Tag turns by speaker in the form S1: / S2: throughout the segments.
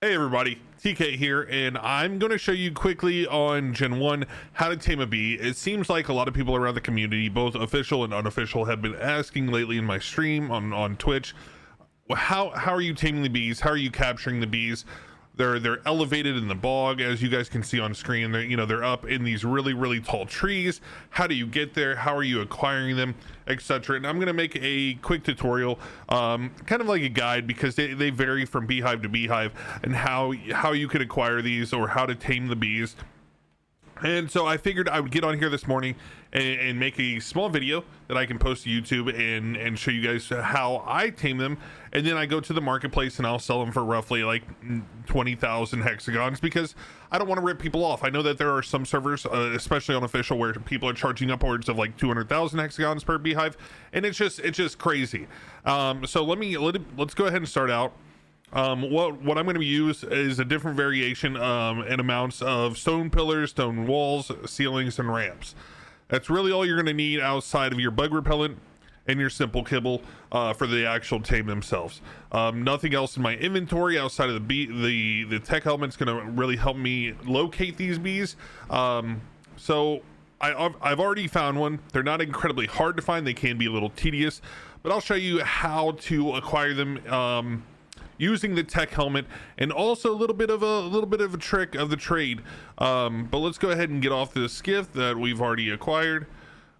S1: Hey everybody, TK here, and I'm going to show you quickly on Gen 1 how to tame a bee. It seems like a lot of people around the community, both official and unofficial, have been asking lately in my stream on Twitch, how are you taming the bees? How are you capturing the bees? They're elevated in the bog, as you guys can see on screen. They're up in these really tall trees. How do you get there? How are you acquiring them, etc.? And I'm going to make a quick tutorial, kind of like a guide, because they vary from beehive to beehive, and how you can acquire these or how to tame the bees. And so I figured I would get on here this morning and make a small video that I can post to YouTube and show you guys how I tame them. And then I go to the marketplace and I'll sell them for roughly like 20,000 hexagons, because I don't want to rip people off. I know that there are some servers, especially on official, where people are charging upwards of like 200,000 hexagons per beehive, and it's just crazy. So let's go ahead and start out. What I'm going to use is a different variation and amounts of stone pillars, stone walls, ceilings, and ramps. That's really all you're going to need outside of your bug repellent and your simple kibble for the actual tame themselves. Nothing else in my inventory outside of the Tek Helmet's going to really help me locate these bees. So I've already found one. They're not incredibly hard to find. They can be a little tedious, but I'll show you how to acquire them using the Tek Helmet, and also a little bit of a trick of the trade. But let's go ahead and get off this skiff that we've already acquired.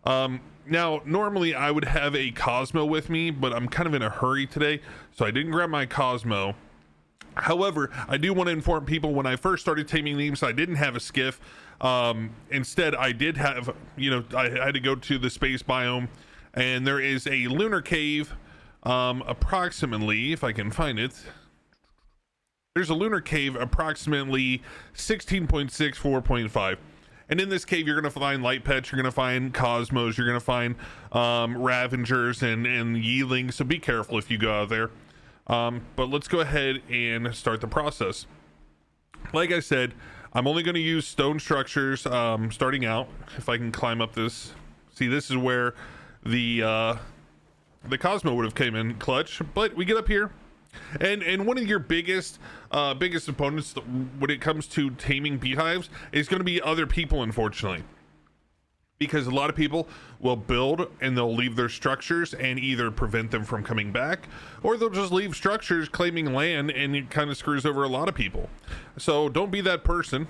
S1: Now normally I would have a Cosmo with me, but I'm kind of in a hurry today, so I didn't grab my Cosmo. However, I do want to inform people, when I first started taming these, I didn't have a skiff. Instead, I did have, I had to go to the space biome, and there is a lunar cave approximately, if I can find it, there's a lunar cave approximately 16.64.5, and in this cave you're going to find light pets, you're going to find cosmos, you're going to find ravengers and yeelings, so be careful if you go out there. But let's go ahead and start the process. Like I said, I'm only going to use stone structures starting out. If I can climb up this, see, this is where the Cosmo would have came in clutch, but we get up here, and one of your biggest opponents when it comes to taming beehives is going to be other people, unfortunately, because a lot of people will build and they'll leave their structures and either prevent them from coming back, or they'll just leave structures claiming land, and it kind of screws over a lot of people. So don't be that person.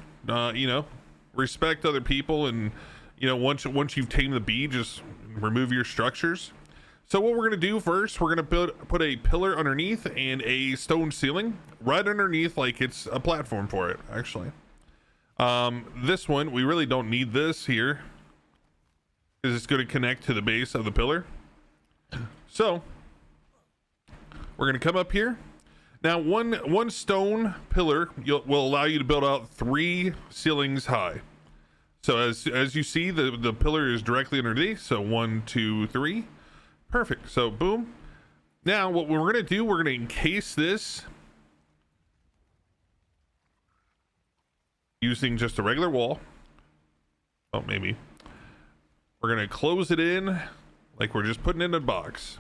S1: Respect other people, and once you've tamed the bee, just remove your structures. So what we're going to do first, we're going to put a pillar underneath and a stone ceiling right underneath, like it's a platform for it, actually. This one, we really don't need this here, because it's going to connect to the base of the pillar. So we're going to come up here. Now, one stone pillar will allow you to build out 3 ceilings high. So as you see, the pillar is directly underneath. So 1, 2, 3. Perfect. So boom. Now what we're going to do, we're going to encase this using just a regular wall. Oh, maybe. We're going to close it in like we're just putting it in a box.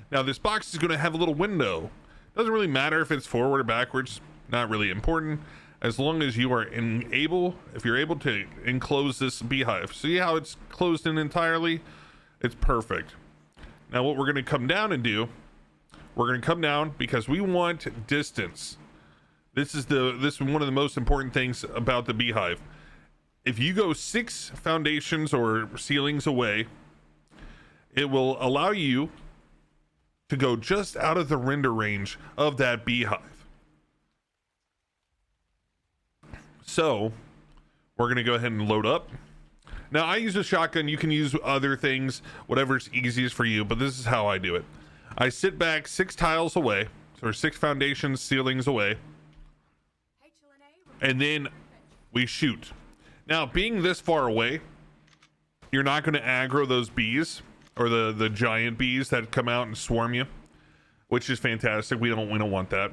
S1: Now this box is going to have a little window. Doesn't really matter if it's forward or backwards. Not really important, as long as you are if you're able to enclose this beehive. See how it's closed in entirely? It's perfect. Now what we're going to come down and do, we're going to come down because we want distance. This is one of the most important things about the beehive. If you go 6 foundations or ceilings away, it will allow you to go just out of the render range of that beehive. So we're going to go ahead and load up. Now I use a shotgun. You can use other things, whatever's easiest for you, but this is how I do it. I sit back 6 tiles away, or 6 foundations, ceilings away, and then we shoot. Now, being this far away, you're not going to aggro those bees, or the giant bees that come out and swarm you, which is fantastic. We don't want that.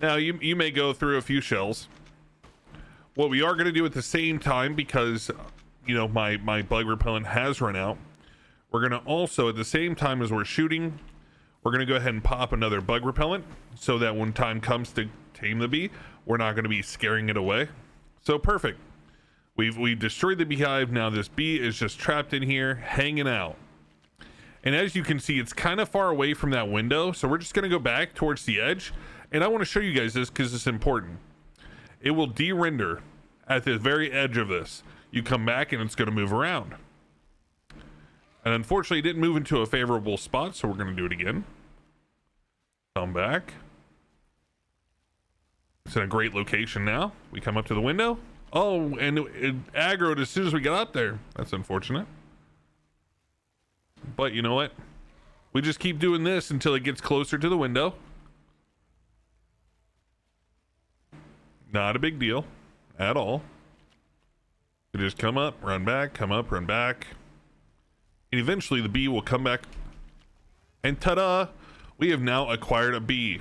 S1: Now you may go through a few shells. What we are going to do at the same time, because my bug repellent has run out, we're going to also, at the same time as we're shooting, we're going to go ahead and pop another bug repellent, so that when time comes to tame the bee, we're not going to be scaring it away. So perfect. We've destroyed the beehive. Now this bee is just trapped in here, hanging out. And as you can see, it's kind of far away from that window. So we're just going to go back towards the edge. And I want to show you guys this because it's important. It will de-render at the very edge of this. You come back and it's going to move around. And unfortunately, it didn't move into a favorable spot. So we're going to do it again. Come back. It's in a great location now. We come up to the window. Oh, and it aggroed as soon as we got up there. That's unfortunate. But you know what? We just keep doing this until it gets closer to the window. Not a big deal at all. You just come up, run back, come up, run back. And eventually the bee will come back. And ta-da! We have now acquired a bee.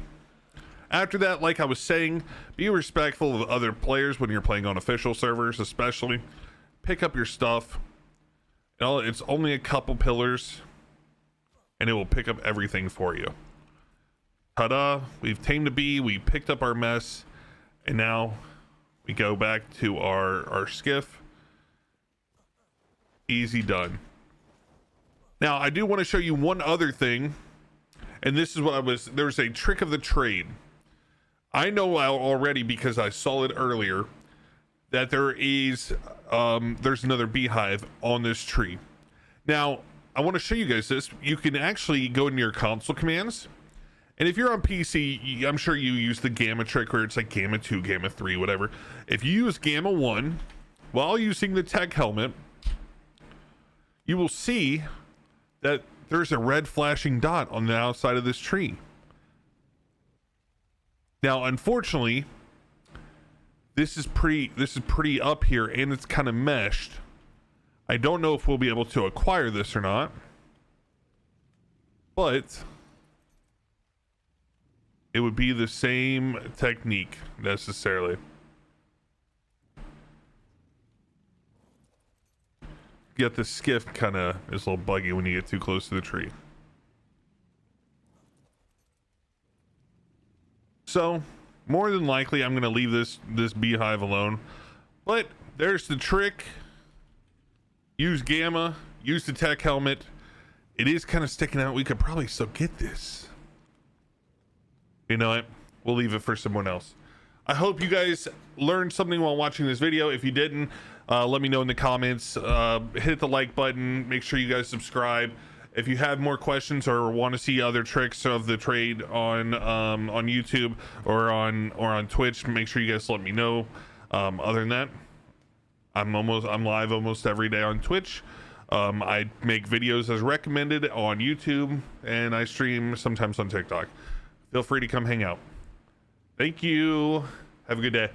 S1: After that, like I was saying, be respectful of other players when you're playing on official servers, especially. Pick up your stuff. It's only a couple pillars, and it will pick up everything for you. Ta-da! We've tamed a bee, we picked up our mess, and now we go back to our skiff. Easy done. Now, I do want to show you one other thing, and this is what there's a trick of the trade. I know already because I saw it earlier that there's another beehive on this tree. Now, I want to show you guys this. You can actually go into your console commands, and if you're on PC, I'm sure you use the gamma trick where it's like gamma 2, gamma 3, whatever. If you use gamma 1 while using the Tek helmet, you will see that there's a red flashing dot on the outside of this tree. Now, unfortunately, this is pretty up here, and it's kind of meshed. I don't know if we'll be able to acquire this or not, but it would be the same technique necessarily. Yet the skiff kind of is a little buggy when you get too close to the tree. So, more than likely, I'm going to leave this beehive alone. But there's the trick. Use gamma. Use the Tek helmet. It is kind of sticking out. We could probably still get this. You know what? We'll leave it for someone else. I hope you guys learned something while watching this video. If you didn't, let me know in the comments. Hit the like button. Make sure you guys subscribe. If you have more questions or want to see other tricks of the trade on YouTube or on Twitch, make sure you guys let me know. Other than that, I'm live almost every day on Twitch. I make videos as recommended on YouTube, and I stream sometimes on TikTok. Feel free to come hang out. Thank you. Have a good day.